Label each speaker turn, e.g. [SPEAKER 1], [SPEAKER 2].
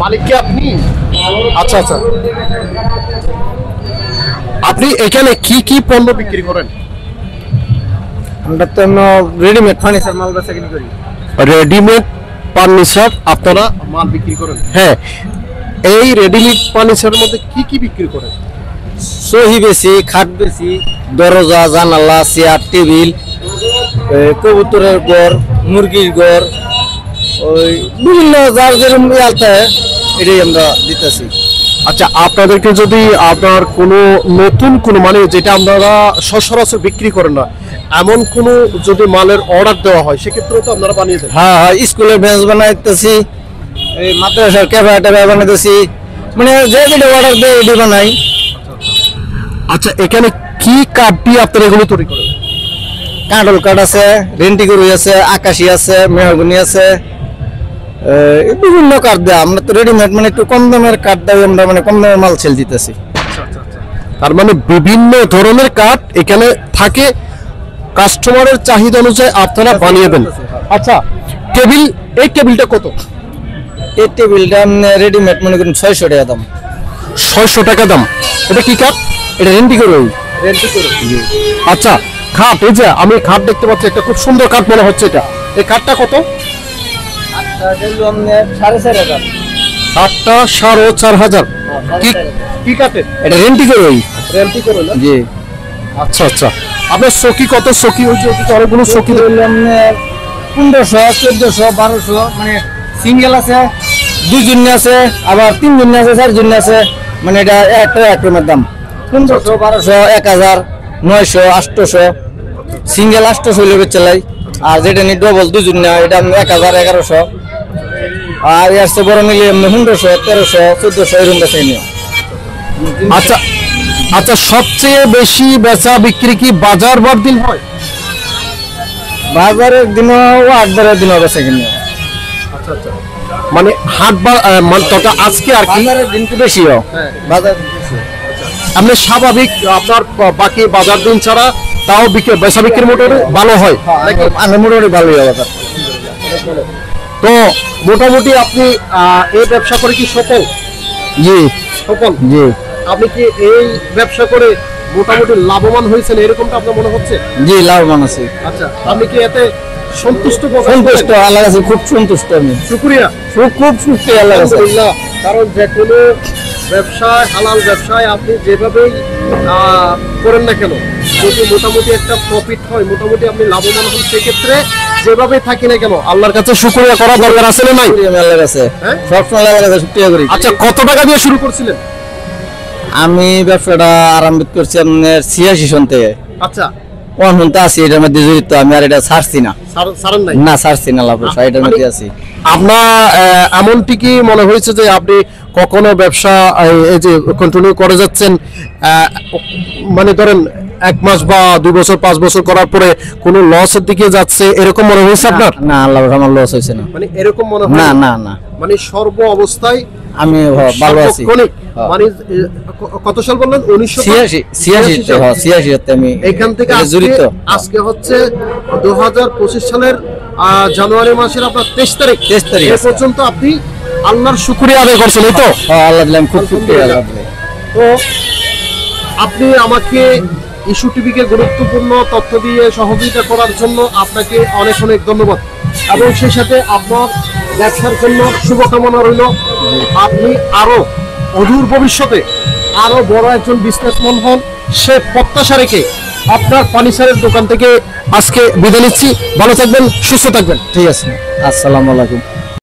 [SPEAKER 1] মালিক কি আপনি? আচ্ছা আচ্ছা, আপনি এখানে কি কি পণ্য বিক্রি করেন?
[SPEAKER 2] আমরা তো রেডিমেড ফার্নিচার মাল বেচাকেনি করি।
[SPEAKER 1] রেডিমেড ফার্নিচার আপনারা মাল বিক্রি করেন? হ্যাঁ, এই রেডিমেড ফার্নিচারের মধ্যে কি কি বিক্রি করেন?
[SPEAKER 2] সহি বেশি, খাট বেশি, দরজা, জানালা, চেয়ার, টেবিল, কবুতরের ঘর, মুরগির ঘর, ওই বিভিন্ন যার যেরকম আলতা এটাই আমরা দিতেছি।
[SPEAKER 1] আচ্ছা, আপনাদেরকে যদি আপনার কোনো নতুন কোনো মানে যেটা আপনারা সচরাচর বিক্রি করেন না এমন কোনো যদি মালের অর্ডার দেওয়া হয় সেক্ষেত্রে তো আপনারা বানিয়ে দেন?
[SPEAKER 2] হ্যাঁ হ্যাঁ, স্কুলের বেঞ্চ বানাইতেছি, এই মাদ্রাসার ক্যাফে ট্যাফে বানাইতেছি, মানে যে যেটা অর্ডার দেয় এটি বানাই।
[SPEAKER 1] আচ্ছা, এখানে কি কাঠ দিয়ে আপনারা এগুলো তৈরি করেন?
[SPEAKER 2] কাঁঠাল কাঠ আছে, রেন্টিগরু আছে, আকাশি আছে, মেহগনি আছে, বিভিন্ন কাঠ দেয়। আমরা তো রেডিমেড মানে একটু কম দামের কাঠ দেয়, আমরা মানে কম দামের মাল সেল দিতেছি।
[SPEAKER 1] তার মানে বিভিন্ন ধরনের কাঠ এখানে থাকে, কাস্টমারের চাহিদা অনুযায়ী আপনারা বানিয়ে দেন। আচ্ছা, টেবিল, এই টেবিলটা কত?
[SPEAKER 2] এই টেবিলটা রেডিমেড মনে করেন 600 টাকা দাম।
[SPEAKER 1] 600 টাকা দাম। এটা কি কাঠ?
[SPEAKER 2] এটা রেন্টিগরু।
[SPEAKER 1] আচ্ছা, খাট, এই যে আমি খাট দেখতে পাচ্ছি, একটা খুব সুন্দর কাঠ মনে হচ্ছে এটা। এই কাঠটা কত? কাঠটা 4,500। কি কাঠের?
[SPEAKER 2] এটা রেন্টিগরু।
[SPEAKER 1] রেন্টিগরু না?
[SPEAKER 2] জি।
[SPEAKER 1] আচ্ছা আচ্ছা, আপনার চকি কত? চকি ওই যে অনেকগুলো চকি
[SPEAKER 2] 1500, 1400, 1200, মানে সিঙ্গেল আছে, 2 জন আছে, আবার 3 জন আছে, 4 জন আছে, মানে এটা একটা এক রুমের দাম 1500, 1200, 1000, 900, 800। সিঙ্গেল 800 হইলে বেচালাই, আর যেটা নি ডবল 2 জন না এটা 1000, 1100, আর এর চেয়ে বড় নিলে 1500, 1300, 1400 এরকম বেচাই নিও।
[SPEAKER 1] আচ্ছা আচ্ছা, সবচেয়ে বেশি বেচা বিক্রি কি বাজার বার দিন হয়?
[SPEAKER 2] বাজারের দিনও আটবারের দিনও বেচা কিনি।
[SPEAKER 1] আচ্ছা আচ্ছা, মানে হাট বা তথা আজকে আর কি
[SPEAKER 2] বাজারের দিন তো বেশিও। বাজার
[SPEAKER 1] আপনি স্বাভাবিক আপনার বাকি বাজার দিন ছাড়া তাও বেচা বিক্রির মোটামুটি ভালো হয় নাকি?
[SPEAKER 2] মোটামুটি ভালোই হবে।
[SPEAKER 1] তো মোটামুটি আপনি এই ব্যবসা করে কি সফল?
[SPEAKER 2] জি
[SPEAKER 1] সফল।
[SPEAKER 2] জি।
[SPEAKER 1] আপনি কি এই ব্যবসা করে মোটামুটি লাভবান হয়েছেন এরকমটা আপনার মনে হচ্ছে?
[SPEAKER 2] জি, লাভবান আছি।
[SPEAKER 1] আচ্ছা, আপনি কি এতে সন্তুষ্ট?
[SPEAKER 2] সন্তুষ্ট, আল্লাহর কাছে খুব সন্তুষ্ট আমি।
[SPEAKER 1] শুকরিয়া,
[SPEAKER 2] খুব খুশি আল্লাহর কাছে।
[SPEAKER 1] আলহামদুলিল্লাহ। কারণ যে কোনো ব্যবসায়, হালাল ব্যবসায় আপনি যেভাবেই করেন না কেন, যদি মোটামুটি একটা প্রফিট হয়, মোটামুটি আপনি লাভবান হন, সেক্ষেত্রে যেভাবে থাকি না কেন আল্লাহর কাছে শুকরিয়া করা দরকার আছে না নাই?
[SPEAKER 2] আমি আল্লাহর কাছে সবসময় আল্লাহর কাছে শুকরিয়া করি।
[SPEAKER 1] আচ্ছা, কত টাকা দিয়ে শুরু করছিলেন?
[SPEAKER 2] আমি ব্যবসাটা আরম্ভ করছি আপনার 86 সন থেকে।
[SPEAKER 1] আচ্ছা,
[SPEAKER 2] এখন তো আছি এটার মধ্যে জড়িত, আমি আর এটা ছাড়ছি না।
[SPEAKER 1] ছাড়েন নাই?
[SPEAKER 2] না, ছাড়ছি না, লাভ এটার মধ্যে আছি।
[SPEAKER 1] আপনার এমনটি কি মনে হয়েছে যে আপনি কখনো ব্যবসা এই যে কন্টিনিউ করে যাচ্ছেন, মানে ধরেন 1 মাস বা 2 বছর 5 বছর করার পরে কোনো লসের দিকে যাচ্ছে এরকম মনে হয়েছে আপনার?
[SPEAKER 2] না, আল্লাহ আমার লস হয়েছে না।
[SPEAKER 1] মানে এরকম মনে হয়
[SPEAKER 2] না না না,
[SPEAKER 1] মানে সর্ব অবস্থায়
[SPEAKER 2] আমি ভালো আছি।
[SPEAKER 1] মানে কত সাল বললেন?
[SPEAKER 2] 86 আমি
[SPEAKER 1] এখান থেকে
[SPEAKER 2] জড়িত।
[SPEAKER 1] আজকে হচ্ছে 2025 সালের জানুয়ারি মাসের আপনার 23 তারিখ। এ পর্যন্ত আপনি আল্লাহর শুকরিয়া আদায় করছেন, এই তো?
[SPEAKER 2] আল্লাহ দিলাম, খুব শুকরিয়া।
[SPEAKER 1] তো আপনি আমাকে ইস্যু টিভিকে গুরুত্বপূর্ণ তথ্য দিয়ে সহযোগিতা করার জন্য আপনাকে অনেক অনেক ধন্যবাদ, এবং সেই সাথে আপনার ব্যবসার জন্য শুভকামনা রইল। আপনি আরো অদূর ভবিষ্যতে আরো বড় একজন বিজনেসম্যান হন, সে প্রত্যাশা রেখে আপনার ফার্নিচারের দোকান থেকে আজকে বিদায় নিচ্ছি। ভালো থাকবেন, সুস্থ থাকবেন।
[SPEAKER 2] ঠিক আছে, আসসালামু আলাইকুম।